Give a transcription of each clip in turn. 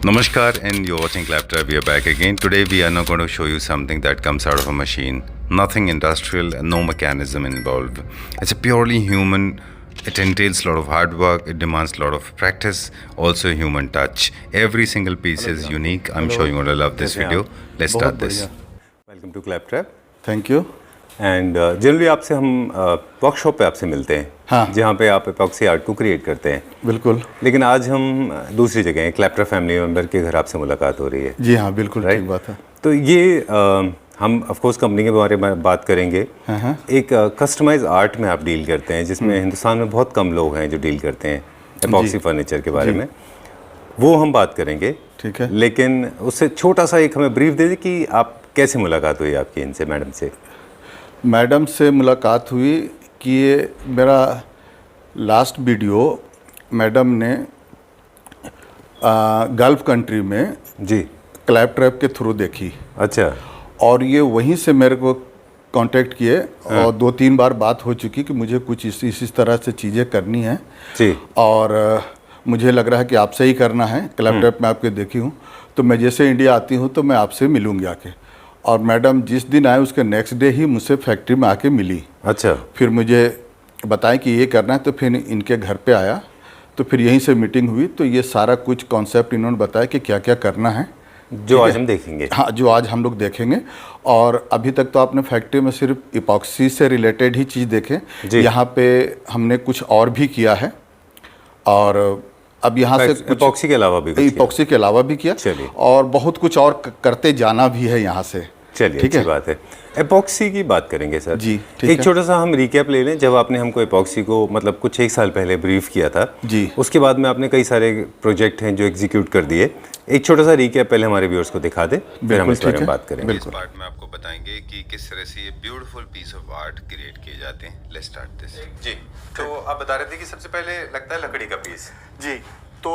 Namaskar, and you're watching Claptrap. We are back again. Today we are now going to show you something that comes out of a machine. Nothing industrial and no mechanism involved. It's a purely human. It entails a lot of hard work. It demands a lot of practice. Also human touch. Every single piece is unique. I'm sure you're going to love this video. Let's start this. Welcome to Claptrap. Thank you. And generally आपसे हम workshop पे आपसे मिलते हैं, हाँ, जहाँ पे आप एपॉक्सी आर्ट को क्रिएट करते हैं। बिल्कुल। लेकिन आज हम दूसरी जगह हैं, क्लैपट्रैप फैमिली मेम्बर के घर आपसे मुलाकात हो रही है। जी हाँ, बिल्कुल ठीक बात है। तो ये हम ऑफ कोर्स कंपनी के बारे में बात करेंगे। एक कस्टमाइज आर्ट में आप डील करते हैं, जिसमें हिंदुस्तान में बहुत कम लोग हैं जो डील करते हैं एपॉक्सी फर्नीचर के बारे में। वो हम बात करेंगे, ठीक है। लेकिन उससे छोटा सा एक हमें ब्रीफ दे दें कि आप कैसे मुलाकात हुई आपकी इनसे, मैडम से। मैडम से मुलाकात हुई कि ये मेरा लास्ट वीडियो मैडम ने गल्फ कंट्री में जी क्लैपट्रैप के थ्रू देखी। अच्छा। और ये वहीं से मेरे को कांटेक्ट किए और 2-3 बार बात हो चुकी कि मुझे कुछ इस तरह से चीज़ें करनी है जी। और मुझे लग रहा है कि आपसे ही करना है। क्लैपट्रैप में आपके देखी हूँ, तो मैं जैसे इंडिया आती हूँ तो मैं आपसे मिलूँगी आके। और मैडम जिस दिन आए उसके नेक्स्ट डे ही मुझसे फैक्ट्री में आके मिली। अच्छा। फिर मुझे बताएं कि ये करना है, तो फिर इनके घर पे आया, तो फिर यहीं से मीटिंग हुई। तो ये सारा कुछ कॉन्सेप्ट इन्होंने बताया कि क्या क्या करना है, जो आज हम देखेंगे। हाँ, जो आज हम लोग देखेंगे। और अभी तक तो आपने फैक्ट्री में सिर्फ इपॉक्सी से रिलेटेड ही चीज़ देखे, यहाँ पे हमने कुछ और भी किया है। और अब यहाँ से इपॉक्सी के अलावा भी इपॉक्सी के अलावा भी किया, और बहुत कुछ और करते जाना भी है यहाँ से। चलिए, अच्छी बात है। एपॉक्सी की बात करेंगे सर जी। एक छोटा सा हम रिकैप ले लें। जब आपने हमको एपॉक्सी को मतलब कुछ 1 साल पहले ब्रीफ किया था जी, उसके बाद में आपने कई सारे प्रोजेक्ट हैं जो एग्जीक्यूट कर दिए। एक छोटा सा रिकैप पहले हमारे व्यूअर्स को दिखा दे, फिर हम इस बारे में बात करेंगे। इस पार्ट में आपको बताएंगे कि किस तरह से ये beautiful piece of art create किए जाते हैं। Let's start this. जी, तो आप बता रहे थे कि सबसे पहले लगता है लकड़ी का पीस। जी, तो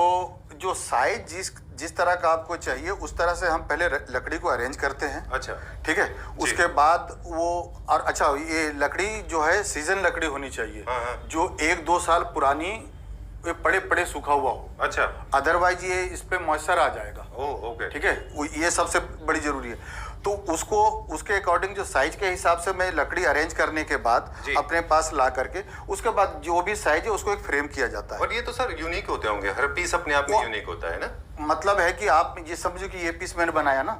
जो साइज जिस तरह का आपको चाहिए उस तरह से हम पहले लकड़ी को अरेंज करते हैं। अच्छा, ठीक है। उसके बाद वो, और अच्छा, ये लकड़ी जो है सीजन लकड़ी होनी चाहिए। जो 1-2 साल पुरानी, ये पड़े पड़े सूखा हुआ हो। अच्छा। अदरवाइज ये इस पे मॉइस्चर आ जाएगा। ओके। ठीक है, ये सबसे बड़ी जरूरी है। तो उसको उसके अकॉर्डिंग जो साइज के हिसाब से मैं लकड़ी अरेंज करने के बाद अपने पास ला करके उसके बाद जो भी साइज है उसको एक फ्रेम किया जाता है। और ये तो सर यूनिक होते होंगे, हर पीस अपने आप में यूनिक होता है ना। मतलब है कि आप ये समझो कि ये पीस मैंने बनाया ना,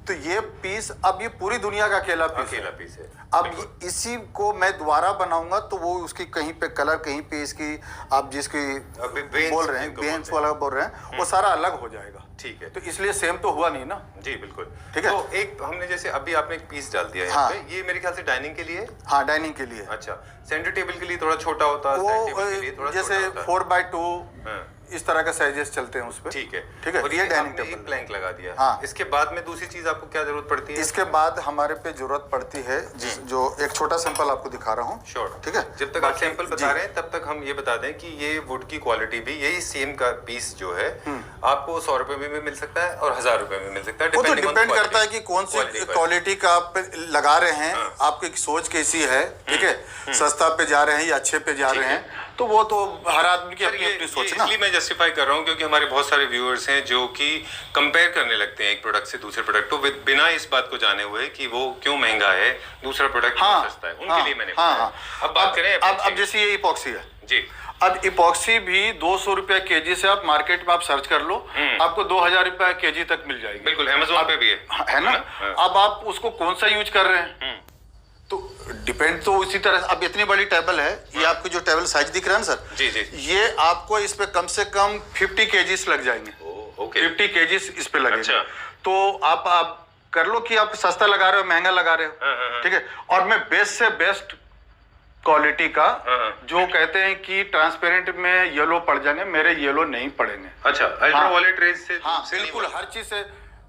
तो ये पीस अब ये पूरी दुनिया का अकेला पीस है। अब इसी को मैं दोबारा बनाऊंगा तो वो उसकी कहीं पे कलर, कहीं पे इसकी आप जिसकी बोल रहे हैं बेंस वाला बोल रहे हैं, वो सारा अलग हो जाएगा। ठीक है। तो इसलिए सेम तो हुआ नहीं ना। जी बिल्कुल। ठीक है। तो एक हमने जैसे अभी आपने एक पीस डाल दिया यहाँ पे, ये मेरे ख्याल से डाइनिंग के लिए। हाँ, डाइनिंग के लिए। अच्छा, सेंटर टेबल के लिए थोड़ा छोटा होता है, साइड टेबल के लिए थोड़ा जैसे 4x2 इस तरह का साइजेस चलते हैं उस पे। ठीक है। ठीक है। और ये डाइनिंग टेबल प्लैंक लगा दिया। हाँ। इसके बाद में दूसरी चीज आपको क्या जरूरत पड़ती है? इसके बाद हमारे पे जरूरत पड़ती है जो एक छोटा सैंपल आपको दिखा रहा हूँ। श्योर। ठीक है। जब तक आप सैंपल बता रहे हैं तब तक हम ये बता दें कि ये वुड की क्वालिटी भी यही सेम का पीस जो है आपको 100 रुपए में भी मिल सकता है और 1000 रुपए में मिल सकता है। वो तो डिपेंड करता है कि कौन सी क्वालिटी का आप लगा रहे हैं, आपकी सोच कैसी है। ठीक है, सस्ता पे जा रहे हैं या अच्छे पे जा रहे हैं, तो वो तो हर आदमी की अपनी अपनी सोच ना। इसलिए मैं जस्टिफाई कर रहा हूँ क्योंकि हमारे बहुत सारे व्यूअर्स हैं जो कि कंपेयर करने लगते हैं एक प्रोडक्ट से दूसरे प्रोडक्ट को बिना इस बात को जाने हुए कि वो क्यों महंगा है, दूसरा प्रोडक्ट क्यों सस्ता है। उनके लिए मैंने अब बात करें अब जैसे ये इपॉक्सी है जी। अब इपॉक्सी भी 200 रुपया केजी से आप मार्केट में आप सर्च कर लो, आपको 2000 रुपया केजी तक मिल जाएगी। बिल्कुल, अमेज़न पे भी है ना। अब आप उसको कौन सा यूज कर रहे हैं, तो डिपेंड तो उसी तरह। अब इतनी बड़ी टेबल है, ये आपकी जो टेबल साइज दिख रहा है ना सर जी जी, ये आपको इस पे कम से कम 50 केजीस लग जाएंगे। 50 केजीस इस पे लगेंगे। अच्छा। तो आप कर लो कि आप सस्ता लगा रहे हो, महंगा लगा रहे हो। ठीक है। और मैं बेस्ट से बेस्ट क्वालिटी का जो कहते हैं कि ट्रांसपेरेंट में येलो पड़ जाएंगे, मेरे येलो नहीं पड़ेंगे। अच्छा, अल्ट्रावायलेट रेज से। हाँ बिल्कुल, हर चीज से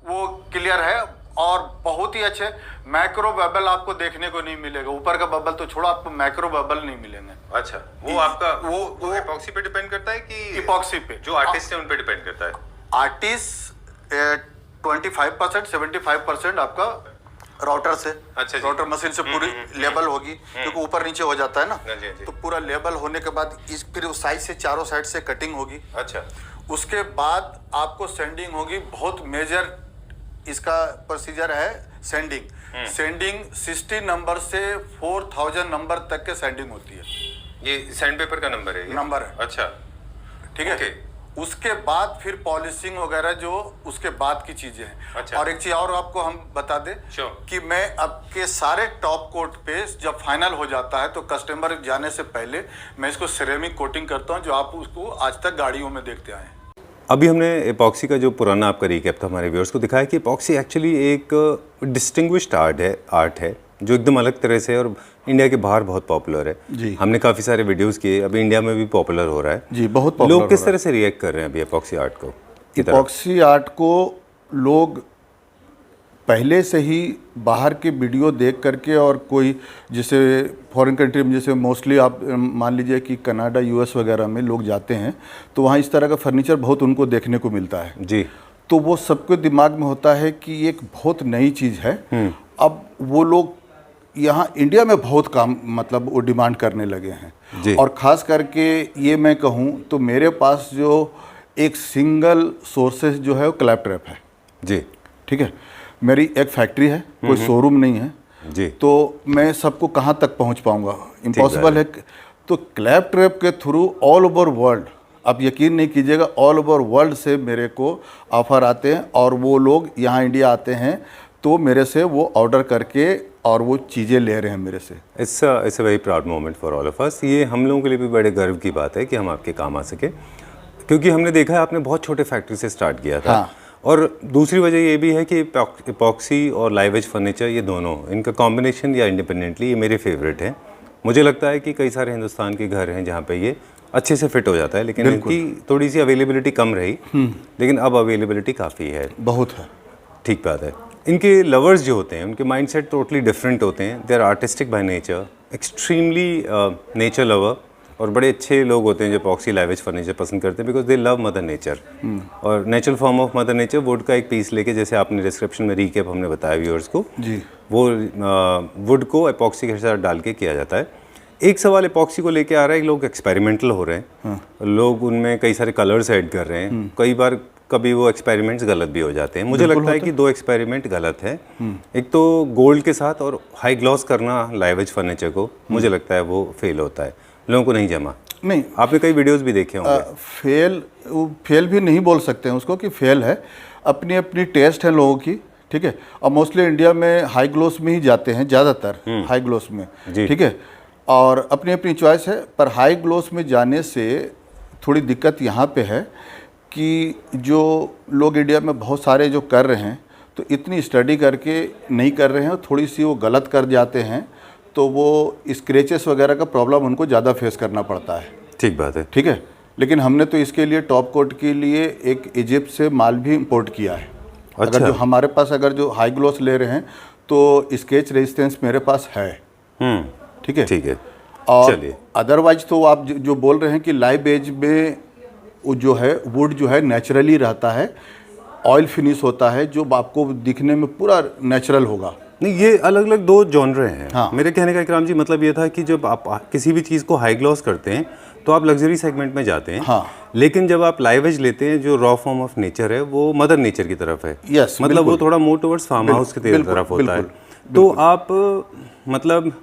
वो क्लियर है और बहुत ही अच्छे। मैक्रो बबल आपको देखने को नहीं मिलेगा, ऊपर का बबल तो छोड़ो, आपको मैक्रो बबल नहीं मिलेंगे। अच्छा, वो आपका वो एपॉक्सी पे डिपेंड करता है कि इपॉक्सी पे जो आर्टिस्ट है उन पे डिपेंड करता है। आर्टिस्ट 25% 75% आपका राउटर से। अच्छा, राउटर मशीन से पूरी लेबल होगी, क्योंकि ऊपर नीचे हो जाता है ना। तो पूरा लेबल होने के बाद फिर उस साइड से चारों साइड से कटिंग होगी। अच्छा, उसके बाद आपको सेंडिंग होगी, बहुत मेजर इसका प्रोसीजर है सेंडिंग। सेंडिंग 60 नंबर से 4000 नंबर तक के सेंडिंग होती है। ये सैंड पेपर का नंबर है? नंबर है। अच्छा, ठीक है। उसके बाद फिर पॉलिशिंग वगैरह जो उसके बाद की चीजें हैं। अच्छा। और एक चीज और आपको हम बता दें कि मैं अब के सारे टॉप कोट पे जब फाइनल हो जाता है तो कस्टमर जाने से पहले मैं इसको सिरेमिक कोटिंग करता हूं, जो आप उसको आज तक गाड़ियों में देखते आए हैं। अभी हमने एपॉक्सी का जो पुराना आपका रिकैप था हमारे व्यूअर्स को दिखाया कि एपॉक्सी एक्चुअली एक डिस्टिंग्विश्ड आर्ट है जो एकदम अलग तरह से और इंडिया के बाहर बहुत पॉपुलर है जी। हमने काफ़ी सारे वीडियोस किए, अभी इंडिया में भी पॉपुलर हो रहा है जी, बहुत पॉपुलर लोग किस तरह से रिएक्ट कर रहे हैं अभी एपॉक्सी आर्ट को? एपॉक्सी आर्ट को लोग पहले से ही बाहर के वीडियो देख करके, और कोई जैसे फॉरेन कंट्री में, जैसे मोस्टली आप मान लीजिए कि कनाडा यूएस वगैरह में लोग जाते हैं तो वहाँ इस तरह का फर्नीचर बहुत उनको देखने को मिलता है जी। तो वो सबके दिमाग में होता है कि ये एक बहुत नई चीज़ है। अब वो लोग यहाँ इंडिया में बहुत काम मतलब वो डिमांड करने लगे हैं। और ख़ास करके ये मैं कहूँ तो मेरे पास जो एक सिंगल सोर्सेज जो है वो क्लैप ट्रैप है जी। ठीक है, मेरी एक फैक्ट्री है, कोई शोरूम नहीं है जी। तो मैं सबको कहाँ तक पहुँच पाऊँगा, इम्पॉसिबल है। तो क्लैप ट्रैप के थ्रू ऑल ओवर वर्ल्ड, आप यकीन नहीं कीजिएगा, ऑल ओवर वर्ल्ड से मेरे को ऑफ़र आते हैं और वो लोग यहाँ इंडिया आते हैं तो मेरे से वो ऑर्डर करके और वो चीज़ें ले रहे हैं मेरे से। It's a very proud moment for all of us. ये हम लोगों के लिए भी बड़े गर्व की बात है कि हम आपके काम आ सके, क्योंकि हमने देखा है आपने बहुत छोटे फैक्ट्री से स्टार्ट किया था। हाँ। और दूसरी वजह ये भी है कि एपॉक्सी और लाइव एज फर्नीचर, ये दोनों इनका कॉम्बिनेशन या इंडिपेंडेंटली ये मेरे फेवरेट हैं। मुझे लगता है कि कई सारे हिंदुस्तान के घर हैं जहाँ पे ये अच्छे से फिट हो जाता है, लेकिन इनकी थोड़ी सी अवेलेबिलिटी कम रही, लेकिन अब अवेलेबिलिटी काफ़ी है, बहुत है। ठीक बात है। इनके लवर्स जो होते हैं उनके माइंडसेट टोटली डिफरेंट होते हैं। They are artistic by nature, extremely nature lover, और बड़े अच्छे लोग होते हैं जो एपॉक्सी लाइव एज फर्नीचर पसंद करते हैं because they love mother nature. और natural form of mother nature, wood का एक पीस लेके, जैसे आपने डिस्क्रिप्शन में रीकैप हमने बताया व्यूअर्स को जी, वो वुड को एपॉक्सी के साथ डाल के किया जाता है। एक सवाल एपॉक्सी को लेके आ रहा है कि लोग एक्सपेरिमेंटल हो रहे हैं, लोग उनमें कई सारे कलर्स ऐड कर रहे हैं, कई बार कभी वो एक्सपेरिमेंट्स गलत भी हो जाते हैं। मुझे लगता है कि दो एक्सपेरिमेंट गलत है। एक तो गोल्ड के साथ और हाई ग्लॉस करना लाइव एज फर्नीचर को, मुझे लगता है वो फेल होता है, लोगों को नहीं जमा। नहीं, आपने कई वीडियोस भी देखे होंगे। फेल भी नहीं बोल सकते हैं उसको कि फेल है, अपनी अपनी टेस्ट है लोगों की, ठीक है। और मोस्टली इंडिया में हाई ग्लोस में ही जाते हैं ज़्यादातर, हाई ग्लोस में, ठीक है, और अपनी अपनी चॉइस है। पर हाई ग्लोस में जाने से थोड़ी दिक्कत यहाँ पे है कि जो लोग इंडिया में बहुत सारे जो कर रहे हैं तो इतनी स्टडी करके नहीं कर रहे हैं, थोड़ी सी वो गलत कर जाते हैं तो वो स्क्रैचेस वगैरह का प्रॉब्लम उनको ज़्यादा फेस करना पड़ता है। ठीक बात है, ठीक है। लेकिन हमने तो इसके लिए टॉप कोट के लिए एक इजिप्ट से माल भी इंपोर्ट किया है। अच्छा। अगर जो हमारे पास अगर जो हाई ग्लोस ले रहे हैं तो स्केच रेजिस्टेंस मेरे पास है। ठीक है, ठीक है। और अदरवाइज तो आप जो बोल रहे हैं कि लाइव एज में वो जो है वुड जो है नेचुरली रहता है, ऑयल फिनिश होता है जो आपको दिखने में पूरा नेचुरल होगा। नहीं, ये अलग अलग दो जॉनरे हैं। हाँ। मेरे कहने का इकराम जी मतलब ये था कि जब आप किसी भी चीज़ को हाई ग्लॉस करते हैं तो आप लग्जरी सेगमेंट में जाते हैं। हाँ। लेकिन जब आप लाइव एज लेते हैं, जो रॉ फॉर्म ऑफ नेचर है वो मदर नेचर की तरफ है। यस, मतलब वो थोड़ा मोर टुवर्ड्स फार्म हाउस की तरफ होता है। तो आप मतलब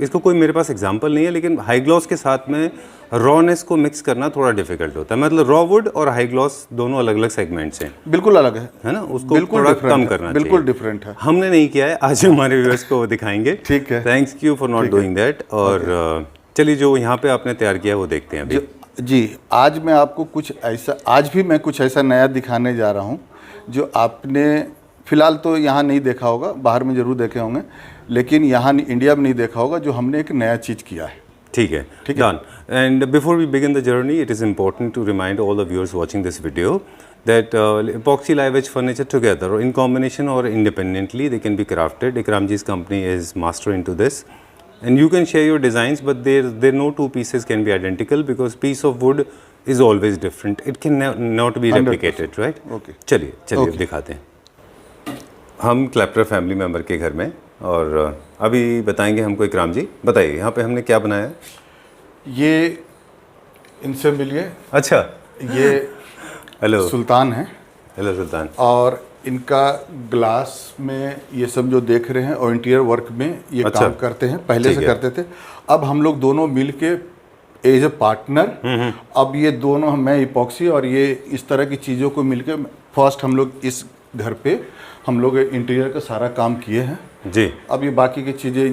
इसको कोई मेरे पास एग्जांपल नहीं है, लेकिन हाई ग्लॉस के साथ में रॉनेस को मिक्स करना थोड़ा डिफिकल्ट होता है। मतलब रॉ वुड और हाई ग्लॉस दोनों अलग अलग सेगमेंट्स हैं। बिल्कुल अलग है ना, उसको थोड़ा कम करना चाहिए। बिल्कुल डिफरेंट है। हमने नहीं किया है, आज हमारे व्यूअर्स को दिखाएंगे। ठीक है, thanks you for not doing that. और चलिए जो यहाँ पे आपने तैयार किया वो देखते हैं अभी। जी, आज मैं आपको कुछ ऐसा, आज भी मैं कुछ ऐसा नया दिखाने जा रहा हूँ जो आपने फिलहाल तो यहाँ नहीं देखा होगा, बाहर में ज़रूर देखे होंगे, लेकिन यहाँ इंडिया में नहीं देखा होगा, जो हमने एक नया चीज़ किया है। ठीक है, done. And before we begin the journey, it is important to remind all the viewers watching this video that epoxy live edge furniture together or in combination or independently they can be crafted. Ikram ji's company is master into this, and you can share your designs, but there no two pieces can be identical because piece of wood is always different. It can not be replicated, right? Okay. चलिए अब दिखाते हैं। हम क्लैप्टर family member के घर में, और अभी बताएंगे हमको इकराम जी। बताइए यहाँ पे हमने क्या बनाया है? ये इनसे मिलिए। अच्छा, ये हेलो। सुल्तान हैं हेलो सुल्तान। और इनका ग्लास में ये सब जो देख रहे हैं और इंटीरियर वर्क में ये अच्छा। काम करते हैं, पहले ठीक से है। करते थे। अब हम लोग दोनों मिल के एज ए पार्टनर, अब ये दोनों, मैं इपॉक्सी और ये इस तरह की चीज़ों को मिलके फर्स्ट हम लोग इस घर पे हम लोग इंटीरियर का सारा काम किए हैं जी। अब ये बाकी की चीज़ें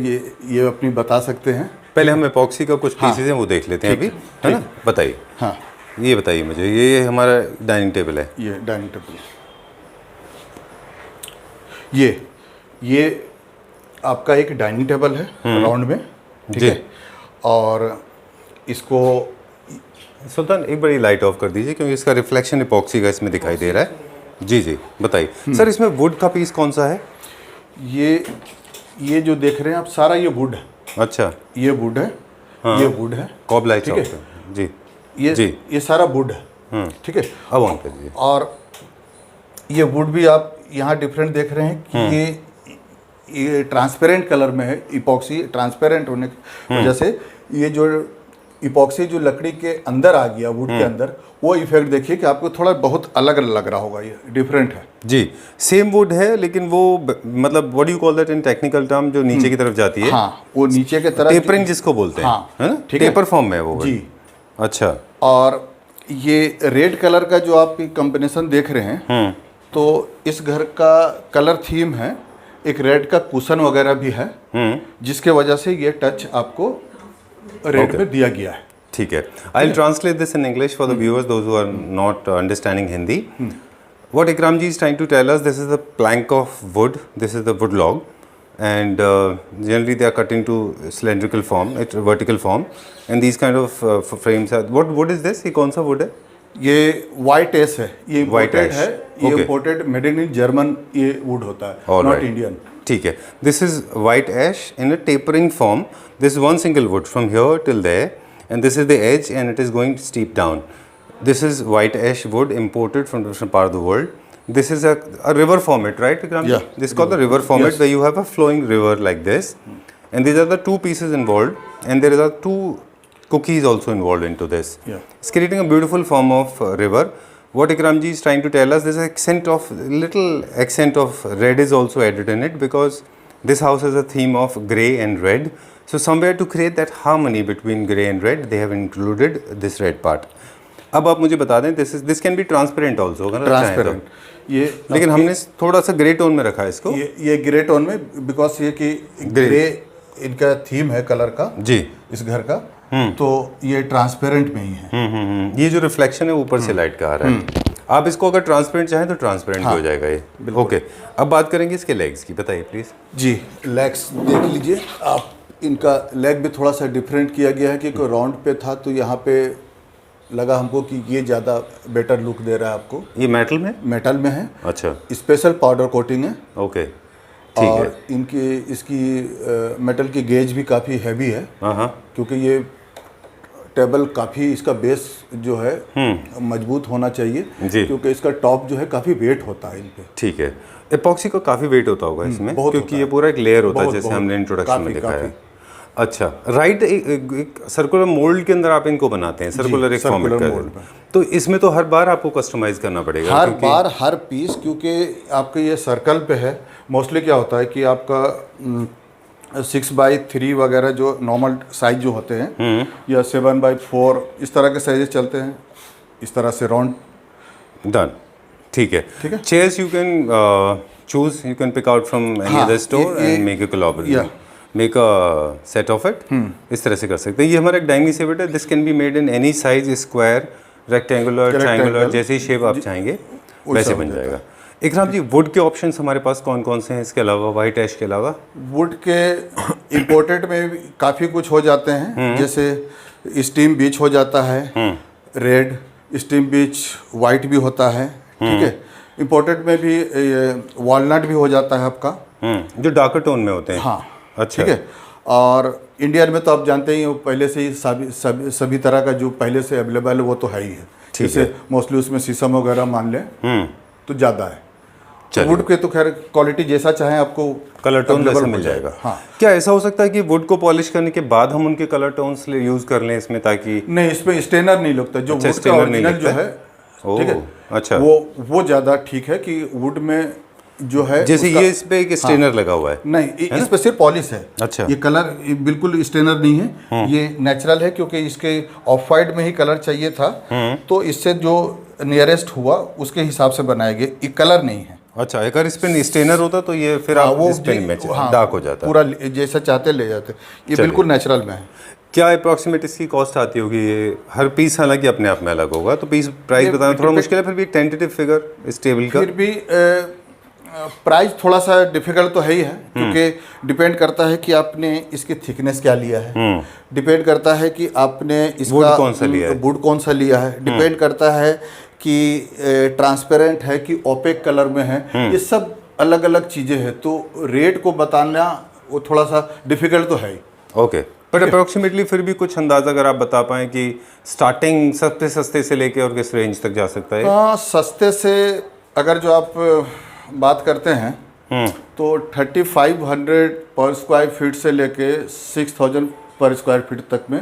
ये अपनी बता सकते हैं। पहले हम एपॉक्सी का कुछ हाँ। पीसेज हैं वो देख लेते हैं ठीक अभी, है ना? बताइए। हाँ, ये बताइए मुझे, ये हमारा डाइनिंग टेबल है। ये डाइनिंग टेबल, ये आपका एक डाइनिंग टेबल है राउंड में, ठीक जी। है। और इसको सुल्तान एक बड़ी लाइट ऑफ कर दीजिए क्योंकि इसका रिफ्लेक्शन एपॉक्सी का इसमें दिखाई दे रहा है। जी जी बताइए सर, इसमें वुड का पीस कौन सा है? ये जो देख रहे हैं आप, सारा ये वुड है। अच्छा, ये वुड है, हाँ। ये वुड है, कॉब लाइट ठीक ऑफ है। कर- जी ये जी। ये सारा वुड है, ठीक है। अब ऑन कर दीजिए। और ये वुड भी आप यहाँ डिफरेंट देख रहे हैं कि ये ट्रांसपेरेंट कलर में है। इपॉक्सी ट्रांसपेरेंट होने की वजह से ये जो इपॉक्सी जो लकड़ी के अंदर आ गया, वुड के अंदर, वो इफेक्ट देखिए कि आपको थोड़ा बहुत अलग लग रहा होगा, ये डिफरेंट है। जी, सेम वुड है लेकिन वो मतलब what you call that in technical term, जो नीचे की तरफ जाती है। हाँ, वो नीचे के तरफ टेपरिंग जिसको बोलते हैं, हाँ, है ना? ठीक है। टेपर फॉर्म में है वो जी। अच्छा। और ये रेड कलर का जो आप कॉम्बिनेशन देख रहे हैं, तो इस घर का कलर थीम है, एक रेड का कुशन वगैरह भी है, जिसके वजह से ये टच आपको रेड में दिया गया है। ठीक है, I will translate this in English for the viewers those who are not understanding Hindi. What Ikram ji is trying to tell us, this is the plank of wood, this is the wood log, and generally they are cut into cylindrical form, vertical form, and these kind of frames are. What wood is this? ये कौन सा wood है? ये white S है, ये White imported ash. है, ये Okay. Imported made in German ये वुड होता है, All नॉट right. इंडियन। ठीक है, this is white ash in a tapering form. This is one single wood from here till there, and this is the edge, and it is going steep down. This is white ash wood imported from different part of the world. This is a river format, right, Ikram? Yeah. This is called the river format, Yes. where you have a flowing river like this, and these are the two pieces involved, and there are two cookies also involved into this. Yeah. It's creating a beautiful form of river. What Ikram ji is trying to tell us, there's an accent of little accent of red is also added in it, because this house has a theme of grey and red. So somewhere to create that harmony between grey and red, they have included this red part. अब आप मुझे बता दें, this can be transparent also, अगर चाहें तो। Transparent, ये लेकिन हमने थोड़ा सा ग्रे टोन में रखा है इसको। ये ग्रे टोन में, बिकॉज ये कि ग्रे इनका थीम है कलर का जी। इस घर का, तो ये ट्रांसपेरेंट में ही है। ये जो रिफ्लेक्शन है ऊपर से लाइट का आ रहा है। आप इसको अगर ट्रांसपेरेंट चाहें तो ट्रांसपेरेंट हो जाएगा ये। ओके, अब बात करेंगे इसके लेग्स की, बताइए प्लीज। जी, लेग्स देख लीजिए आप, इनका लेग भी थोड़ा सा डिफरेंट किया गया है, क्योंकि राउंड पे था तो यहाँ पे लगा हमको कि ये ज़्यादा बेटर लुक दे रहा है आपको। ये मेटल में? मेटल में है, अच्छा, स्पेशल पाउडर कोटिंग है। ओके, ठीक और है। इनकी इसकी मेटल की गेज भी काफ़ी हैवी है, हाँ, क्योंकि ये टेबल काफ़ी, इसका बेस जो है मजबूत होना चाहिए, जी। क्योंकि इसका टॉप जो है काफ़ी वेट होता है इन पे। ठीक है। एपॉक्सी का काफ़ी वेट होता होगा इसमें, बहुत क्योंकि होता ये पूरा एक लेयर होता है, बहुत, जैसे बहुत। हमने इंट्रोडक्शन में काफ़ी, दिखाया है। काफ़ी। अच्छा, राइट, एक सर्कुलर मोल्ड के अंदर आप इनको बनाते हैं, सर्कुलर एक फॉर्मेट सर्कुलर का। मोल्ड में। तो इसमें तो हर बार आपको कस्टमाइज करना पड़ेगा हर क्योंकि- बार हर पीस, क्योंकि आपके ये सर्कल पे है। मोस्टली क्या होता है कि आपका 6x3 वगैरह जो नॉर्मल साइज जो होते हैं, या 7x4 इस तरह के साइजेस चलते हैं, इस तरह से राउंड। डन, ठीक है। ठीक है। Chairs you can choose, you can pick out from any हाँ, अदर स्टोर ये- and make a collaboration, Yeah. Make a set of it. इस तरह से कर सकते हैं। ये हमारा एक डाइनिंग सेट है, this can be made in any size, square, rectangular, triangular, जैसी शेप आप चाहेंगे वैसे बन जाएगा। इकराम जी, वुड के ऑप्शंस हमारे पास कौन कौन से हैं इसके अलावा, वाइट ऐश के अलावा? वुड के इम्पोर्टेड में भी काफ़ी कुछ हो जाते हैं, जैसे स्टीम बीच हो जाता है, रेड स्टीम बीच, वाइट भी होता है, ठीक है। इम्पोर्टेड में भी वॉलनट भी हो जाता है आपका, जो डार्कर टोन में होते हैं। हाँ, अच्छा, ठीक है। और इंडियन में तो आप जानते ही हो, पहले से ही सभी तरह का जो पहले से अवेलेबल है वो तो है ही है। जैसे मोस्टली उसमें शीशम वगैरह मान लें तो ज़्यादा है। वुड के तो खैर क्वालिटी जैसा चाहें आपको कलर टोन available वैसे हो मिल जाएगा। जाएगा। हाँ, क्या ऐसा हो सकता है कि वुड को पॉलिश करने के बाद हम उनके कलर टोन्स यूज कर लें इसमें, ताकि नहीं, इसमें स्टेनर नहीं लगता, जो अच्छा, वुड का स्टेनर नहीं ओरिजिनल जो लगता है, ओह, ठीक है, अच्छा। वो ज़्यादा ठीक है कि वुड में जो है जैसे उसका- ये इस पे एक स्टेनर लगा हुआ है। नहीं, इस पे सिर्फ पॉलिश है। अच्छा। ये कलर बिल्कुल स्टेनर नहीं है, ये नेचुरल है, क्योंकि इसके ऑफ वाइट में ही कलर चाहिए था, तो इससे जो नियरेस्ट हुआ उसके हिसाब से बनाया गया, ये कलर नहीं है। अच्छा, अगर इस पे स्टेनर होता तो ये फिर आप इस पे मैच डार्क हो जाता। पूरा जैसा चाहते ले जाते। ये बिल्कुल नेचुरल में है। क्या अप्रॉक्सीमेट इसकी कॉस्ट आती होगी? ये हर पीस हालांकि अपने आप में अलग होगा, तो पीस प्राइस बताना थोड़ा मुश्किल है, फिर भी एक टेंटेटिव फिगर इस टेबल का। फिर भी प्राइस थोड़ा सा डिफिकल्ट तो है ही है, क्योंकि डिपेंड करता है कि आपने इसकी थिकनेस क्या लिया है, डिपेंड करता है कि आपने इसका वुड कौन सा लिया है, वुड कौन सा लिया है, डिपेंड करता है कि ट्रांसपेरेंट है कि ओपेक कलर में है। ये सब अलग अलग चीज़ें हैं, तो रेट को बताना वो थोड़ा सा डिफिकल्ट तो है ही। ओके, बट अप्रोक्सीमेटली फिर भी कुछ अंदाज़ा अगर आप बता पाएँ कि स्टार्टिंग सबसे सस्ते से लेके और किस रेंज तक जा सकता है? हाँ, सस्ते से अगर जो आप बात करते हैं तो 3500 पर स्क्वायर फीट से लेके 6000 पर स्क्वायर फीट तक में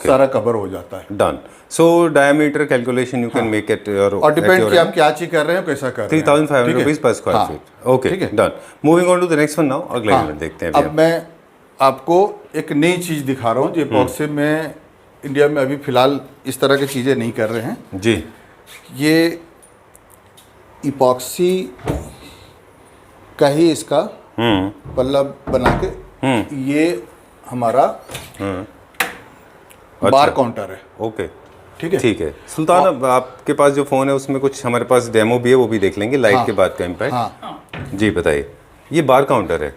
सारा कवर हो जाता है। Done. So diameter calculation you can make it और डिपेंड कि आप क्या चीज कर रहे हो, कैसा कर रहे हैं। 3500 rupees per square feet. Okay, done. Moving on to the next one now. अगला यूनिट देखते हैं। अब मैं आपको एक नई चीज दिखा रहा हूँ जो इपॉक्सी में इंडिया में अभी फिलहाल इस तरह की चीजें नहीं कर रहे हैं जी। ये इपॉक्सी का ही इसका पल्ला बना के ये हमारा बार काउंटर है। ओके, ठीक है, ठीक है। सुल्तान, अब आपके पास जो फ़ोन है उसमें कुछ हमारे पास डेमो भी है, वो भी देख लेंगे लाइट के बाद का इम्पैक्ट। हाँ, जी बताइए। ये बार काउंटर है।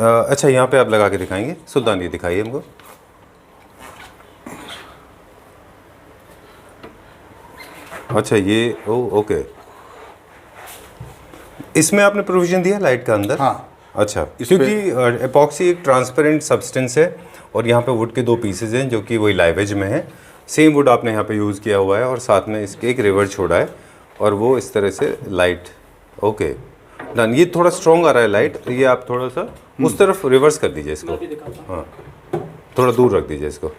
अच्छा, यहाँ पे आप लगा के दिखाएंगे सुल्तान? ये दिखाइए हमको। अच्छा, ये ओके, इसमें आपने प्रोविजन दिया लाइट का अंदर? हाँ। अच्छा, क्योंकि एपॉक्सी एक ट्रांसपेरेंट सब्सटेंस है और यहाँ पे वुड के दो पीसेज हैं जो कि वही लाइव एज में है। सेम वुड आपने यहाँ पे यूज़ किया हुआ है और साथ में इसके एक रिवर छोड़ा है और वो इस तरह से लाइट। Okay, done. ये थोड़ा स्ट्रॉन्ग आ रहा है लाइट, ये आप थोड़ा सा उस तरफ रिवर्स कर दीजिए इसको। हाँ, थोड़ा दूर रख दीजिए इसको।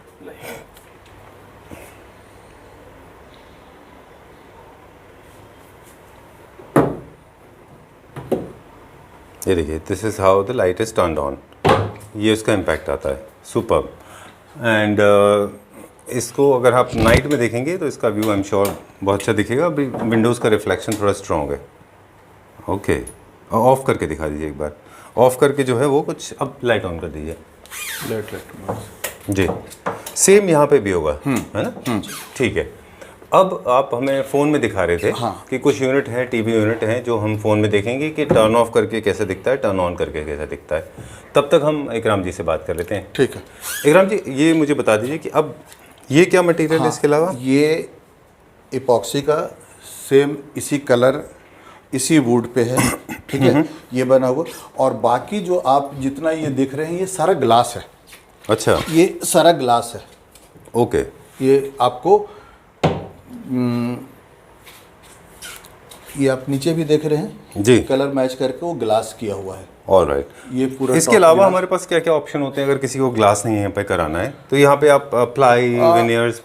ये देखिए, this is how the light is turned on. ये उसका इम्पैक्ट आता है। सुपर। एंड इसको अगर आप नाइट में देखेंगे तो इसका व्यू आई एम श्योर बहुत अच्छा दिखेगा। अभी विंडोज़ का रिफ्लेक्शन थोड़ा स्ट्रॉन्ग है। ओके, ऑफ करके दिखा दीजिए एक बार। ऑफ करके जो है वो कुछ, अब लाइट ऑन कर दीजिए। लाइट जी, सेम यहाँ पे भी होगा, है ना? ठीक है। अब आप हमें फ़ोन में दिखा रहे थे कि कुछ यूनिट हैं, टीवी यूनिट हैं, जो हम फ़ोन में देखेंगे कि टर्न ऑफ करके कैसे दिखता है, टर्न ऑन करके कैसा दिखता है। तब तक हम इकराम जी से बात कर लेते हैं। ठीक है इकराम जी, ये मुझे बता दीजिए कि अब ये क्या मटेरियल है इसके अलावा? ये इपॉक्सी का सेम इसी कलर इसी वुड पे है। ठीक है, ये बना हुआ। और बाकी जो आप जितना ये देख रहे हैं ये सारा ग्लास है। अच्छा, ये सारा ग्लास है। ओके। ये आपको ये आप नीचे भी देख रहे हैं जी, कलर मैच करके वो ग्लास किया हुआ है। ऑलराइट। ये पूरा इसके अलावा हमारे पास क्या क्या ऑप्शन होते हैं अगर किसी को ग्लास नहीं यहाँ पे कराना है? तो यहाँ पे आप प्लाई, विनियर्स,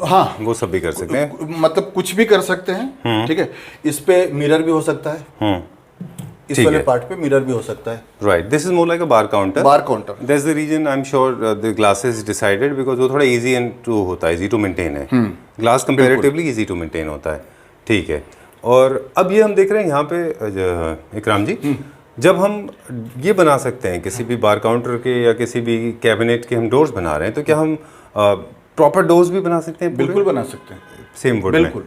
हाँ, वो सब भी कर सकते हैं। मतलब कुछ भी कर सकते हैं। ठीक है, इस पे मिरर भी हो सकता है। इस वाले पार्ट पे मिरर भी हो सकता है। Right, this is more like a bar counter. Bar counter, that's the reason I am sure the glasses decided, because वो थोड़ा इजी एंड टू होता है, इजी टू मेंटेन है। Glass comparatively easy to maintain होता है। ठीक है। और अब ये हम देख रहे हैं यहाँ पे इकराम जी, जब हम ये बना सकते हैं किसी भी बार काउंटर के या किसी भी कैबिनेट के हम डोर्स बना रहे हैं, तो क्या हम प्रॉपर डोर्स भी बना सकते हैं? बिल्कुल बना सकते हैं, सेम वुड में? बिल्कुल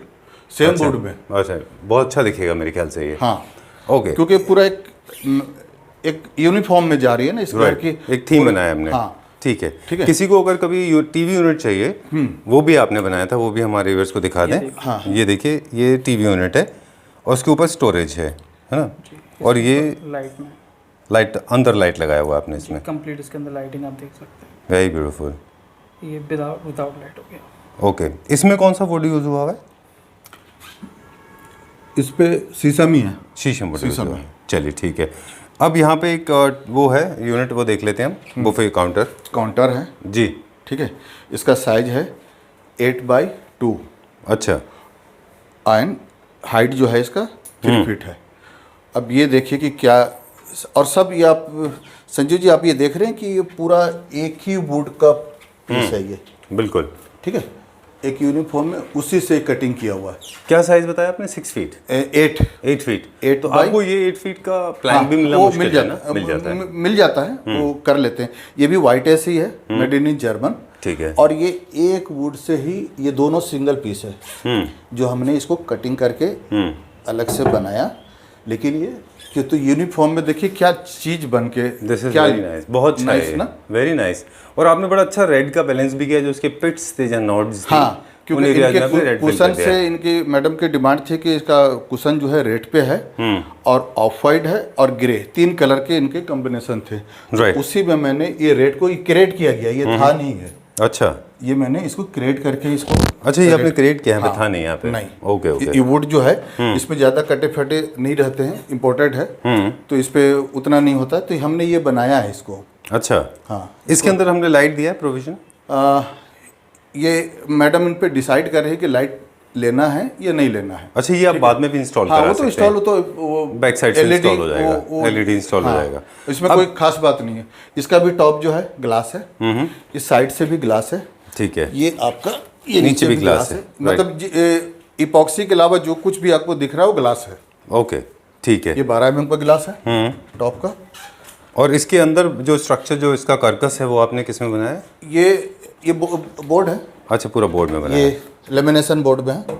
सेम वुड में। अच्छा, बहुत अच्छा दिखेगा मेरे ख्याल से ये। हाँ, ओके, क्योंकि पूरा एक यूनिफॉर्म में जा रही है ना इस कलर की, एक थीम बनाया हमने। हाँ, ठीक है। ठीक है। किसी को अगर कभी टीवी यूनिट चाहिए, वो भी आपने बनाया था, वो भी हमारे व्यूअर्स को दिखा दें। हाँ, ये देखिए, ये टीवी यूनिट है और उसके ऊपर स्टोरेज है ना? और ये लाइट अंदर लाइट लगाया हुआ आपने इसमें कंप्लीट, इसके अंदर लाइटिंग आप देख सकते हैं। Very beautiful. ये विदाउट लाइट हो गया। ओके, इसमें कौन सा वुड यूज हुआ है? इस पे शीशम ही है, शीशम वुड यूज शीशम हुआ है। है। चलिए ठीक है। अब यहाँ पे एक वो है यूनिट, वो देख लेते हैं हम। बुफे काउंटर काउंटर है जी। ठीक है, इसका साइज है 8x2। अच्छा, एंड हाइट जो है इसका 3 फीट है। अब ये देखिए कि क्या, और सब ये आप संजीव जी आप ये देख रहे हैं कि ये पूरा एक ही वुड का पीस है ये, बिल्कुल। ठीक है, एक यूनिफॉर्म में उसी से कटिंग किया हुआ है। क्या साइज बताया आपने? 6 फीट? 8 फीट। 8 तो आपको ये 8 फीट का प्लान भी मिलना वो मुश्किल है ना? मिल जाता है। मिल जाता है, वो कर लेते हैं। ये भी वाइट एस ही है, मेड इन जर्मन। ठीक है। और ये एक वुड से ही ये दोनों सिंगल पीस है जो हमने इसको कटिंग करके अलग से बनाया। लेकिन ये कि तो यूनिफॉर्म में देखिए क्या चीज बन के, दिस इज क्या वेरी नाइस, बहुत अच्छा है ना, वेरी नाइस। और आपने बड़ा अच्छा रेड का बैलेंस भी किया, जो उसके पिट्स थे या नॉट्स थे। हाँ, क्योंकि इनके कुशन से इनकी मैडम की डिमांड थी कि इसका कुशन जो है रेड पे है और ऑफ वाइट है और ग्रे, 3 कलर के इनके कॉम्बिनेशन थे। राइट। उसी में मैंने ये रेड को क्रिएट किया गया, ये था नहीं है। अच्छा, ये मैंने इसको क्रिएट करके इसको, अच्छा ये आपने क्रिएट किया है? हाँ, था नहीं यहाँ पे? नहीं। Okay okay. ये वुड जो है इसमें ज़्यादा कटे फटे नहीं रहते हैं, इम्पोर्टेड है, तो इस पे उतना नहीं होता, तो हमने ये बनाया है इसको। अच्छा, हाँ, इसके अंदर हमने लाइट दिया है प्रोविजन? ये मैडम इन पे डिसाइड कर रहे हैं कि लाइट लेना है या नहीं लेना है। अच्छा, ये आप बाद में भी इंस्टॉल हाँ, करा वो तो सकते हैं? इंस्टॉल वो बैक साइड से LED इंस्टॉल हो जाएगा, LED इंस्टॉल हो हाँ, जाएगा। इसमें कोई खास बात नहीं है। इसका भी टॉप जो है ग्लास है, इस साइड से भी ग्लास है, ठीक है। ये आपका ये नीचे भी ग्लास है, मतलब इपॉक्सी के अलावा जो कुछ भी आपको दिख रहा है वो ग्लास है। ओके, ठीक है। ये 12 mm का ग्लास है टॉप का। और इसके अंदर जो स्ट्रक्चर, जो इसका कर्कस है, वो आपने किस में बनाया है? ये बोर्ड है, अच्छा, पूरा बोर्ड में बनाया ये लेमिनेशन बोर्ड में है,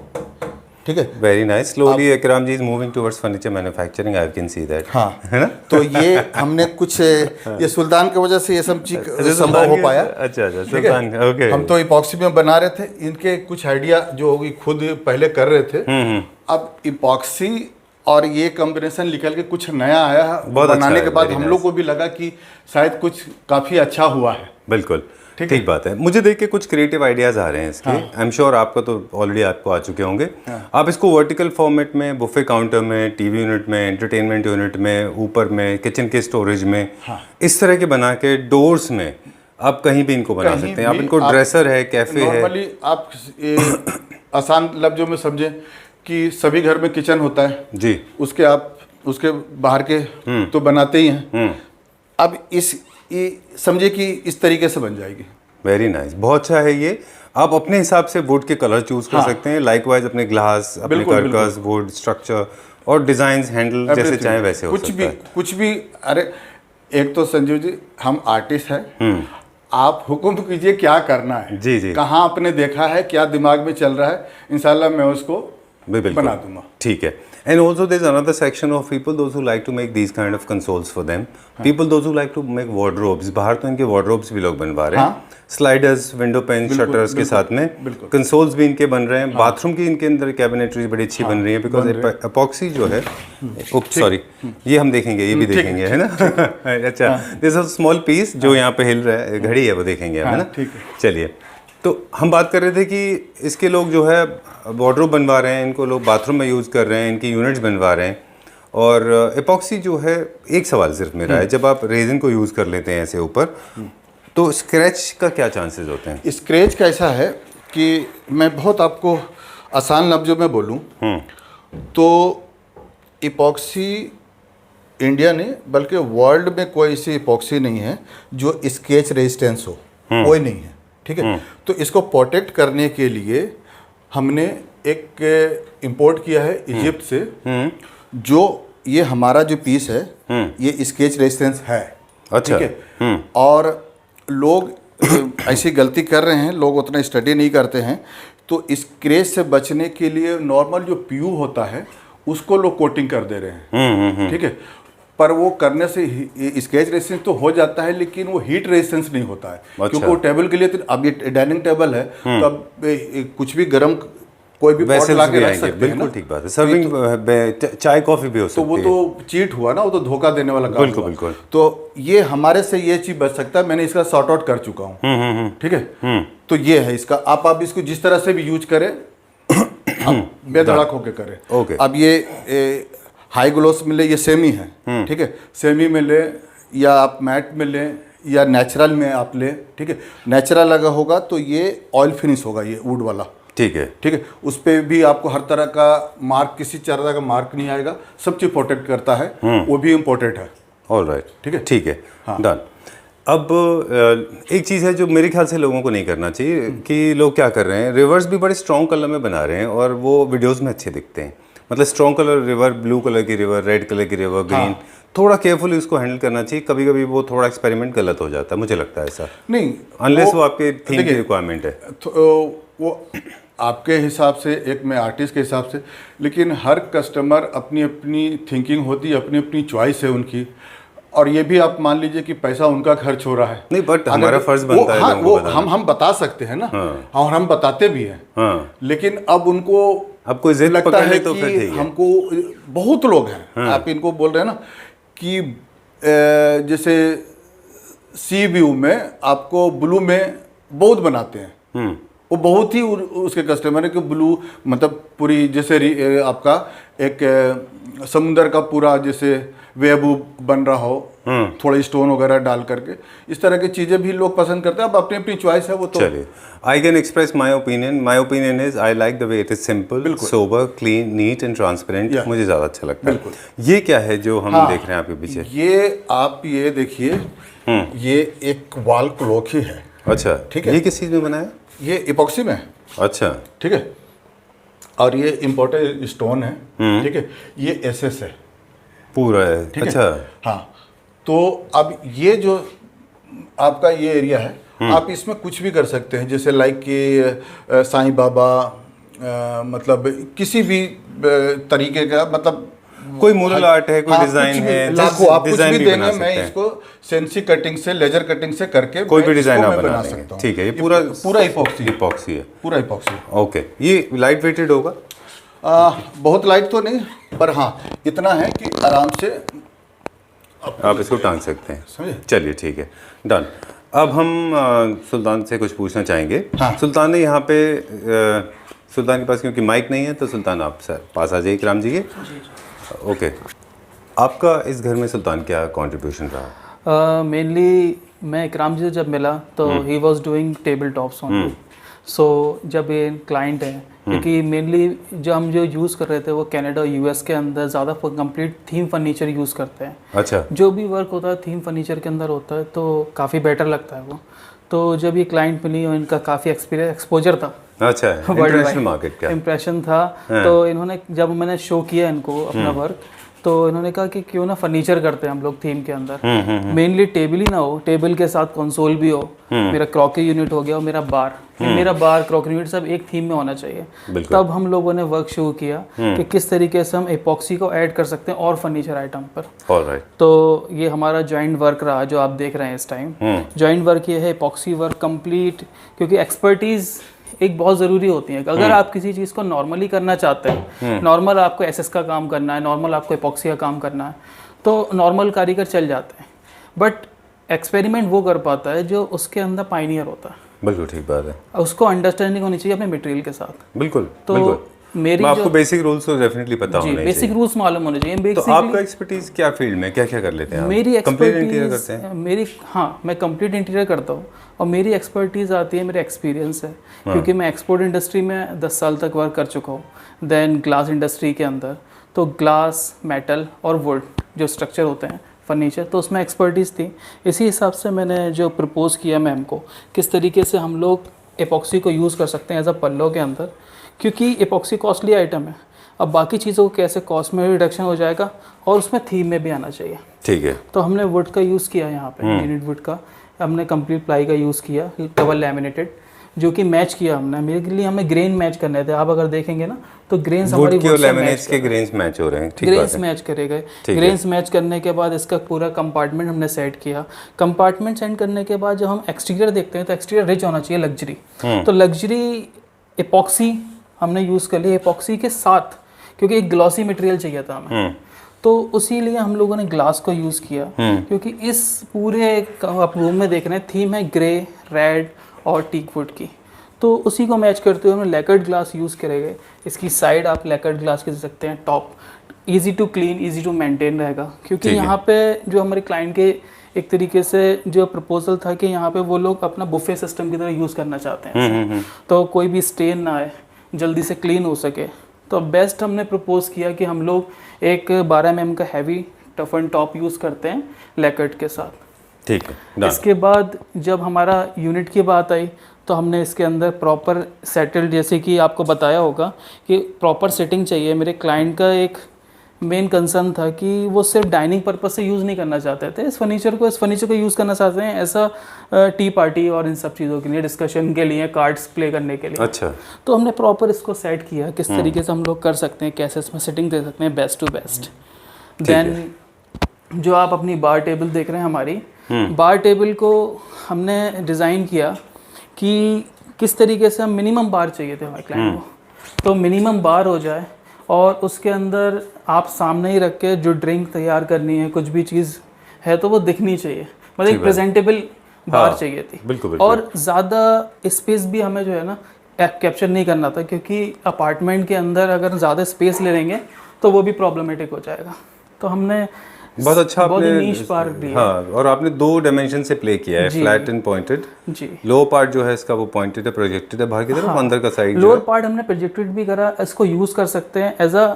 ठीक है। Very nice. Slowly Ikram ji is moving towards furniture manufacturing, I can see that. हाँ, है ना? तो ये हमने कुछ ये सुल्तान की वजह से ये सब चीज संभव हो पाया। अच्छा अच्छा, ठीक है? सुल्तान, ओके। हम तो इपॉक्सी में बना रहे थे, इनके कुछ आइडिया जो होगी खुद पहले कर रहे थे। अब इपॉक्सी और ये कॉम्बिनेशन निकल के कुछ नया आया बनाने के बाद हम लोग को भी लगा कि शायद कुछ काफी अच्छा हुआ है। बिल्कुल ठीक बात है। मुझे देख के कुछ क्रिएटिव आइडियाज आ रहे हैं इसके। आई एम श्योर आपका तो ऑलरेडी आपको आ चुके होंगे। आप इसको वर्टिकल फॉर्मेट में, बुफे काउंटर में, टीवी यूनिट में, एंटरटेनमेंट यूनिट में, ऊपर में, किचन के स्टोरेज में, इस तरह के बना के डोर्स में आप कहीं भी इनको बना सकते हैं। आप इनको ड्रेसर है, कैफे है। नॉर्मली आप आसान लफ्जों में समझें कि सभी घर में किचन होता है जी, उसके आप उसके बाहर के तो बनाते ही हैं। अब ये समझे कि इस तरीके से बन जाएगी। वेरी नाइस, बहुत अच्छा है ये। आप अपने हिसाब से वुड के कलर चूज कर सकते हैं। लाइकवाइज अपने ग्लास, अपने कर्कस, वुड स्ट्रक्चर और डिजाइंस, हैंडल जैसे चाहे वैसे हो सकता है। कुछ भी। अरे एक तो संजीव जी हम आर्टिस्ट हैं, आप हुक्म कीजिए क्या करना है। जी जी, कहाँ आपने देखा है, क्या दिमाग में चल रहा है, इंशाल्लाह मैं उसको बना दूंगा। ठीक है। And also there's another section of people, those who like to make these kind of consoles for them. People, those who like to make wardrobes. बाहर तो इनके wardrobes भी लोग बनवा रहे हैं। स्लाइडर्स, विंडो पेन, शटर्स के साथ में कंसोल्स भी इनके बन रहे हैं। बाथरूम की इनके अंदर कैबिनेटरीज बड़ी अच्छी बन रही है, बिकॉज एपॉक्सी जो है, सॉरी ये हम देखेंगे, ये भी देखेंगे, है ना? अच्छा, this is a small piece जो यहाँ पे हिल रहा है, घड़ी है, वो देखेंगे, है ना? चलिए, तो हम बात कर रहे थे कि इसके लोग जो है वार्डरोब बनवा रहे हैं, इनको लोग बाथरूम में यूज़ कर रहे हैं, इनकी यूनिट्स बनवा रहे हैं। और एपॉक्सी जो है, एक सवाल सिर्फ मेरा है, जब आप रेजिन को यूज़ कर लेते हैं ऐसे ऊपर, तो स्क्रैच का क्या चांसेस होते हैं? स्क्रैच कैसा है कि मैं बहुत आपको आसान लफ्ज़ों में बोलूं तो इपॉक्सी इंडिया ने, बल्कि वर्ल्ड में कोई ऐसी इपॉक्सी नहीं है जो स्क्रैच रेजिस्टेंस हो, कोई नहीं है, ठीक है। तो इसको प्रोटेक्ट करने के लिए हमने एक इंपोर्ट किया है इजिप्ट से, जो ये हमारा जो पीस है ये स्क्रैच रेजिस्टेंस है। अच्छा, ठीक है। और लोग ऐसी गलती कर रहे हैं, लोग उतना स्टडी नहीं करते हैं, तो स्क्रैच से बचने के लिए नॉर्मल जो प्यू होता है उसको लोग कोटिंग कर दे रहे हैं, ठीक है। पर वो करने से स्क्रैच रेजिस्टेंस तो हो जाता है, लेकिन वो हीट रेजिस्टेंस नहीं होता है। अच्छा। क्योंकि वो टेबल के लिए तो, अब ये डाइनिंग टेबल है तो अब कुछ भी गर्म कोई भी पॉट ला के रख सकते हैं। बिल्कुल ठीक बात है। सर्विंग चाय कॉफी भी हो सकती है। तो वो तो चीट हुआ ना, वो तो धोखा देने वाला काम बिल्कुल हुआ। बिल्कुल। तो ये हमारे से ये चीज बच सकता है, मैंने इसका सॉर्ट आउट कर चुका हूँ, ठीक है। तो ये है इसका, आप इसको जिस तरह से भी यूज करें, बेधड़क होके करें। ओके। अब ये हाई ग्लोस में ले, ये सेमी है, ठीक है। सेमी में ले या आप मैट में ले या नेचुरल में आप ले, ठीक है। नेचुरल लगा होगा तो ये ऑयल फिनिश होगा, ये वुड वाला, ठीक है। ठीक है, उस पे भी आपको हर तरह का मार्क, किसी तरह का मार्क नहीं आएगा, सब चीज प्रोटेक्ट करता है, वो भी इम्पोर्टेंट है। ऑल राइट, ठीक है, ठीक है, डन। अब एक चीज़ है जो मेरे ख्याल से लोगों को नहीं करना चाहिए कि लोग क्या कर रहे हैं, रिवर्स भी बड़े स्ट्रॉन्ग कलर में बना रहे हैं और वो वीडियोस में अच्छे दिखते हैं। मतलब strong colour river, blue colour की रिवर, रेड कलर की रिवर, ग्रीन, थोड़ा केयरफुली उसको हैंडल करना चाहिए। कभी कभी वो थोड़ा एक्सपेरिमेंट गलत हो जाता है, मुझे लगता है ऐसा। नहीं, अनलेस वो आपके थीम की रिक्वायरमेंट है तो वो आपके हिसाब से, एक मैं आर्टिस्ट के हिसाब से, लेकिन हर कस्टमर अपनी अपनी थिंकिंग होती है, अपनी अपनी चॉइस है उनकी। और ये भी आप मान लीजिए कि पैसा उनका खर्च हो रहा है। नहीं, बट हमारा फर्ज बनता है वो हम बता सकते हैं ना, और हम बताते भी हैं। लेकिन अब उनको अब कोई जिद लगता पकड़ है ले तो कि फिर ठीक है। हमको, बहुत लोग हैं, आप इनको बोल रहे हैं ना कि जैसे सी व्यू में आपको ब्लू में बहुत बनाते हैं, वो बहुत ही उसके कस्टमर है कि ब्लू मतलब पूरी जैसे आपका एक समुंदर का पूरा जैसे वेब बन रहा हो, थोड़ा स्टोन वगैरह डाल करके, इस तरह की चीजें भी लोग पसंद करते हैं। अब अपनी अपनी चॉइस है वो तो। चलिए, I can express my opinion. My opinion is I like the way it is simple, sober, clean, neat and transparent. मुझे ज़्यादा अच्छा लगता है। ये क्या है जो हम देख रहे हैं आपके पीछे? ये आप ये देखिए, ये एक वॉल क्लॉक ही है। अच्छा, ठीक है। ये किस चीज़ में बना है? ये इपॉक्सी में है। अच्छा, ठीक है, और ये इम्पोर्टेड स्टोन है। ठीक है, ये एसएस है पूरा है। अच्छा, हाँ। तो अब ये जो आपका ये एरिया है, आप इसमें कुछ भी कर सकते हैं, जैसे लाइक कि साईं बाबा, मतलब किसी भी तरीके का, मतलब कोई मुरल आर्ट है, कोई डिजाइन है, लाखों आप कुछ भी देंगे, मैं हैं। इसको सेंसी कटिंग से, लेजर कटिंग से करके कोई भी डिजाइन आप बना सकता देंगे। हूँ। ठीक है, ये पूरा इपॉक्सी है। पूरा इपॉक्सी। ओके, ये लाइट वेटेड होगा? बहुत लाइट तो नहीं, पर हाँ इतना है कि आराम से आप इसको टांग सकते हैं। समझे? चलिए, ठीक है, डन। अब हम सुल्तान से कुछ पूछना चाहेंगे। हाँ। सुल्तान ने यहाँ पे सुल्तान के पास क्योंकि माइक नहीं है, तो सुल्तान आप सर पास आ जाइए इकराम जी के। ओके, आपका इस घर में सुल्तान क्या कंट्रीब्यूशन रहा? मेनली मैं इकराम जी से जब मिला तो he was doing table tops only. So जब ये क्लाइंट है, क्योंकि मेनली जो हम यूज़ कर रहे थे वो कनाडा यूएस के अंदर ज़्यादा कंप्लीट थीम फर्नीचर यूज़ करते हैं। अच्छा, जो भी वर्क होता है थीम फर्नीचर के अंदर होता है, तो काफ़ी बेटर लगता है वो। तो जब ये क्लाइंट मिली और इनका काफ़ी एक्सपोजर था, अच्छा, इंटरनेशनल मार्केट का इम्प्रेशन था, तो इन्होंने, जब मैंने शो किया इनको अपना वर्क, तो इन्होंने कहा कि क्यों ना फर्नीचर करते हैं हम लोग थीम के अंदर। मेनली टेबल ही ना हो, टेबल के साथ कंसोल भी हो, मेरा क्रॉकरी यूनिट हो गया और मेरा बार, मेरा बार क्रॉकरी यूनिट सब एक थीम में होना चाहिए। तब हम लोगों ने वर्क शुरू किया कि किस तरीके से हम एपॉक्सी को ऐड कर सकते हैं और फर्नीचर आइटम पर। ऑलराइट, तो ये हमारा जॉइंट वर्क रहा जो आप देख रहे हैं इस टाइम। जॉइंट वर्क ये है, एपॉक्सी वर्क कंप्लीट, क्योंकि एक्सपर्टीज एक बहुत ज़रूरी होती है। अगर आप किसी चीज़ को नॉर्मली करना चाहते हैं, नॉर्मल आपको एसएस का काम करना है, नॉर्मल आपको एपॉक्सी का काम करना है, तो नॉर्मल कारीगर चल जाते हैं। बट एक्सपेरिमेंट वो कर पाता है जो उसके अंदर पाइनियर होता है। बिल्कुल ठीक बात है। उसको अंडरस्टैंडिंग होनी चाहिए अपने मटेरियल के साथ। बिल्कुल, तो बिल्कुल। मेरी आपको बेसिक रूल्स तो डेफिनेटली पता होने चाहिए। बेसिक रूल्स मालूम होने चाहिए। तो आपका एक्सपर्टीज क्या फील्ड में, क्या क्या कर लेते हैं आप? मेरी कंप्लीट इंटीरियर करते हैं? मैं कंप्लीट इंटीरियर करता हूँ, और मेरी एक्सपर्टीज़ आती है, मेरा एक्सपीरियंस है, क्योंकि मैं एक्सपोर्ट इंडस्ट्री में 10 साल तक वर्क कर चुका हूँ। देन ग्लास इंडस्ट्री के अंदर, तो ग्लास, मेटल और वुड जो स्ट्रक्चर होते हैं फर्नीचर, तो उसमें एक्सपर्टीज़ थी। इसी हिसाब से मैंने जो प्रपोज़ किया मैम को, किस तरीके से हम लोग एपॉक्सी को यूज़ कर सकते हैं एज अ पल्लो के अंदर, क्योंकि एपॉक्सी कॉस्टली आइटम है। अब बाकी चीज़ों को कैसे कॉस्ट में रिडक्शन हो जाएगा, और उसमें थीम में भी आना चाहिए। ठीक है, तो हमने वुड का यूज़ किया यहाँ पे, यूनिट वुड का हमने कंप्लीट प्लाई का यूज़ किया, डबल लैमिनेटेड, जो कि मैच किया हमने। मेरे लिए हमें ग्रेन मैच करने थे। आप अगर देखेंगे ना तो ग्रेन्स हमारी वुड के लैमिनेट्स के ग्रेन्स मैच हो रहे हैं। ठीक ग्रेन्स मैच करे गए। ग्रेन्स मैच करने के बाद इसका पूरा कंपार्टमेंट हमने सेट किया। कंपार्टमेंट सेट करने के बाद जब हम एक्सटीरियर देखते हैं तो एक्सटीरियर रिच होना चाहिए, लग्जरी। तो लग्जरी एपॉक्सी हमने यूज़ कर लिया, एपॉक्सी के साथ, क्योंकि एक ग्लॉसी मटेरियल चाहिए था हमें, तो उसी लिए हम लोगों ने ग्लास को यूज़ किया। क्योंकि इस पूरे आप रूम में देख रहे हैं थीम है ग्रे, रेड और टीक वुड की, तो उसी को मैच करते हुए हमने लैकर्ड ग्लास यूज़ करे गए। इसकी साइड आप लैकर्ड ग्लास के दे सकते हैं, top easy to clean, easy to maintain रहेगा। क्योंकि यहाँ पे जो हमारे क्लाइंट के एक तरीके से जो प्रपोजल था कि यहाँ पे वो लोग अपना बुफे सिस्टम की तरह यूज़ करना चाहते हैं, तो कोई भी स्टेन ना आए, जल्दी से क्लीन हो सके। तो बेस्ट हमने प्रपोज किया कि हम लोग एक 12 mm का heavy tough and top use करते हैं लैकर्ट के साथ। ठीक है, done। इसके बाद जब हमारा यूनिट की बात आई तो हमने इसके अंदर प्रॉपर सेटल, जैसे कि आपको बताया होगा कि प्रॉपर सेटिंग चाहिए। मेरे क्लाइंट का एक मेन कंसर्न था कि वो सिर्फ डाइनिंग पर्पस से यूज़ नहीं करना चाहते थे इस फर्नीचर को यूज़ करना चाहते हैं ऐसा टी पार्टी और इन सब चीज़ों के लिए, डिस्कशन के लिए, कार्ड्स प्ले करने के लिए। अच्छा। तो हमने प्रॉपर इसको सेट किया किस तरीके से हम लोग कर सकते हैं, कैसे इसमें सेटिंग दे सकते हैं बेस्ट टू बेस्ट। देन जो आप अपनी बार टेबल देख रहे हैं, हमारी बार टेबल को हमने डिज़ाइन किया कि किस तरीके से हम मिनिमम बार चाहिए थे हमारे क्लाइंट को, तो मिनिमम बार हो जाए और उसके अंदर आप सामने ही रख के जो ड्रिंक तैयार करनी है, कुछ भी चीज़ है तो वो दिखनी चाहिए, मतलब एक प्रेजेंटेबल बार चाहिए थी। बिल्कुल। और ज़्यादा स्पेस भी हमें जो है ना कैप्चर नहीं करना था, क्योंकि अपार्टमेंट के अंदर अगर ज़्यादा स्पेस ले लेंगे तो वो भी प्रॉब्लमेटिक हो जाएगा। तो हमने बहुत अच्छा आपने नीश पार्ट दिया। हाँ, और आपने 2 डायमेंशन से प्ले किया है, फ्लैट एंड पॉइंटेड। जी, लो पार्ट जो है इसका वो पॉइंटेड है, प्रोजेक्टेड है बाहर की तरफ, अंदर का साइड लोअर पार्ट हमने प्रोजेक्टेड भी करा। इसको यूज़ कर सकते हैं as a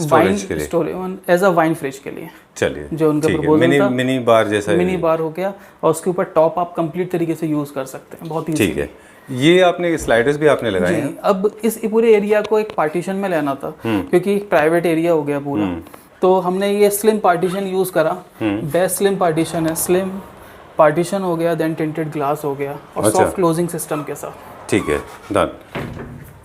wine storage, as a wine fridge के लिए। चलिए, जो उनका प्रपोजल था, मिनी बार जैसा, मिनी बार हो गया, और उसके ऊपर टॉप आप कंप्लीट तरीके से यूज़ कर सकते हैं, बहुत ईजी। ठीक है। ये आपने स्लाइडर्स भी आपने लगाए हैं। अब इस पूरे एरिया को एक पार्टीशन में लेना था, क्योंकि प्राइवेट एरिया हो गया पूरा, तो हमने ये स्लिम पार्टीशन यूज़ करा। बेस्ट स्लिम पार्टीशन है, स्लिम पार्टीशन हो गया, देन टिंटेड ग्लास हो गया और सॉफ्ट क्लोजिंग सिस्टम के साथ। ठीक है, डन।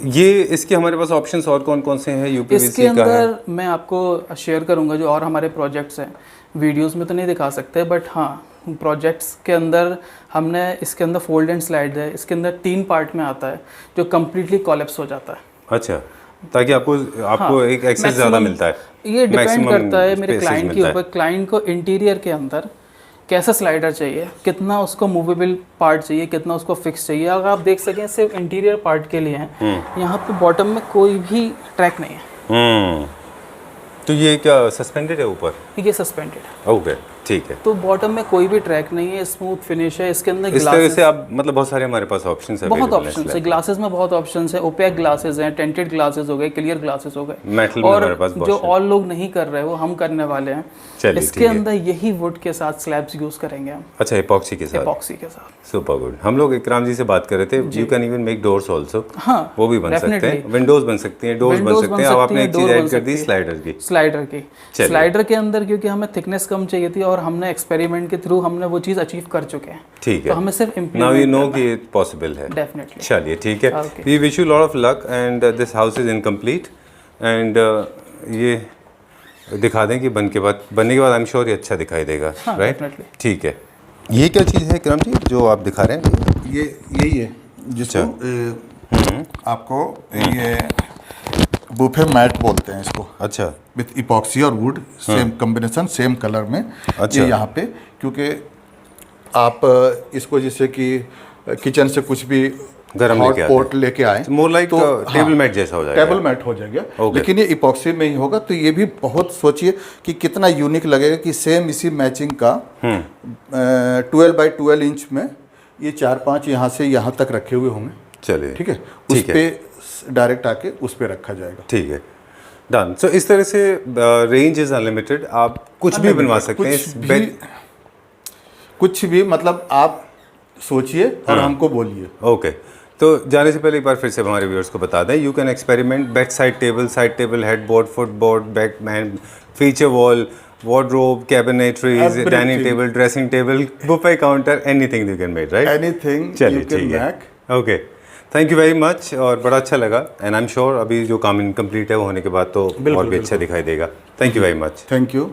ये इसके हमारे पास ऑप्शंस और कौन कौन से हैं? यूपीवीसी इसके अंदर मैं आपको शेयर करूंगा जो और हमारे प्रोजेक्ट्स हैं, वीडियोस में तो नहीं दिखा सकते, बट हाँ प्रोजेक्ट्स के अंदर हमने इसके अंदर फोल्ड एंड स्लाइड है, इसके अंदर 3 पार्ट में आता है जो कम्प्लीटली कोलैप्स हो जाता है। अच्छा, ताकि आपको एक एक्सेस ज़्यादा मिलता है। ये डिपेंड करता है मेरे क्लाइंट के ऊपर, क्लाइंट को इंटीरियर के अंदर कैसा स्लाइडर चाहिए, कितना उसको मूवेबल पार्ट चाहिए, कितना उसको फिक्स चाहिए। अगर आप देख सकें सिर्फ इंटीरियर पार्ट के लिए हैं, यहाँ पे बॉटम में कोई भी ट्रैक नहीं है। तो ये क्या सस्पेंडेड है ऊपर? ये सस्पेंडेड है। ओके, ठीक है। तो बॉटम में कोई भी ट्रैक नहीं है, स्मूथ फिनिश है। इसके अंदर इस तरह से आप मतलब बहुत सारे हमारे पास ऑप्शंस हैं, बहुत ऑप्शंस है ग्लासेस में, बहुत ऑप्शंस है। ओपेक ग्लासेस हैं, टेंटेड ग्लासेस हो गए, क्लियर ग्लासेस हो गए, मेटल में हमारे पास जो और लोग नहीं कर रहे वो हम करने वाले हैं। इसके अंदर यही वुड के साथ स्लैब्स यूज करेंगे हम। अच्छा, एपॉक्सी के साथ? एपॉक्सी के साथ। Super good. हम लोग इकराम जी से बात कर रहे थे, you can even make doors also. हाँ, वो भी बन सकते हैं, विंडोज बन सकती हैं, डोर्स बन सकते हैं। अब आपने एक चीज ऐड कर दी, स्लाइडर की। स्लाइडर के अंदर क्योंकि हमें थिकनेस कम चाहिए थी और हमने एक्सपेरिमेंट के थ्रू हमने वो चीज़ अचीव कर चुके हैं। ठीक है, तो हमें सिर्फ नाउ यू नो कि इट पॉसिबल है। डेफिनेटली। चलिए, ठीक है। We wish you lot of luck and this house is incomplete and ये दिखा दें कि बनने के बाद आई एम श्योर ये अच्छा दिखाई देगा, राइट? ठीक है। ये क्या चीज़ है इकराम जी जो आप दिखा रहे हैं? ये यही है जिसको आपको ये बुफे मैट बोलते हैं इसको। अच्छा। विथ इपॉक्सी और would same combination, same colour में। अच्छा। ये यहाँ पे क्योंकि आप इसको जैसे कि किचन से कुछ भी गरम हॉट पॉट लेके आए, मोर लाइक टेबल मैट जैसा हो जाएगा। टेबल मैट हो जाएगा, लेकिन ये इपॉक्सी में ही होगा। तो ये भी बहुत सोचिए कि कितना यूनिक लगेगा कि सेम इसी मैचिंग का 12 बाई 12 इंच में ये 4-5 यहाँ से यहाँ तक रखे हुए होंगे। चलिए, ठीक है, उस पे डायरेक्ट आके उस पे रखा जाएगा। ठीक है, डन। सो इस तरह से रेंज इज अनलिमिटेड, आप कुछ भी बनवा सकते हैं। कुछ भी मतलब आप सोचिए और हमको बोलिए। ओके, तो जाने से पहले एक बार फिर से हमारे व्यूअर्स को बता दें, you can experiment bedside table, headboard, footboard, backman, feature wall, wardrobe, cabinetries, dining table, dressing table, buffet counter, anything you can make, right? Anything चलिए, ठीक है। Okay, thank you very much, और बड़ा अच्छा लगा एंड आई एम श्योर अभी जो काम इनकम्प्लीट है वो होने के बाद तो और भी अच्छा दिखाई देगा। Thank you very much. Thank you.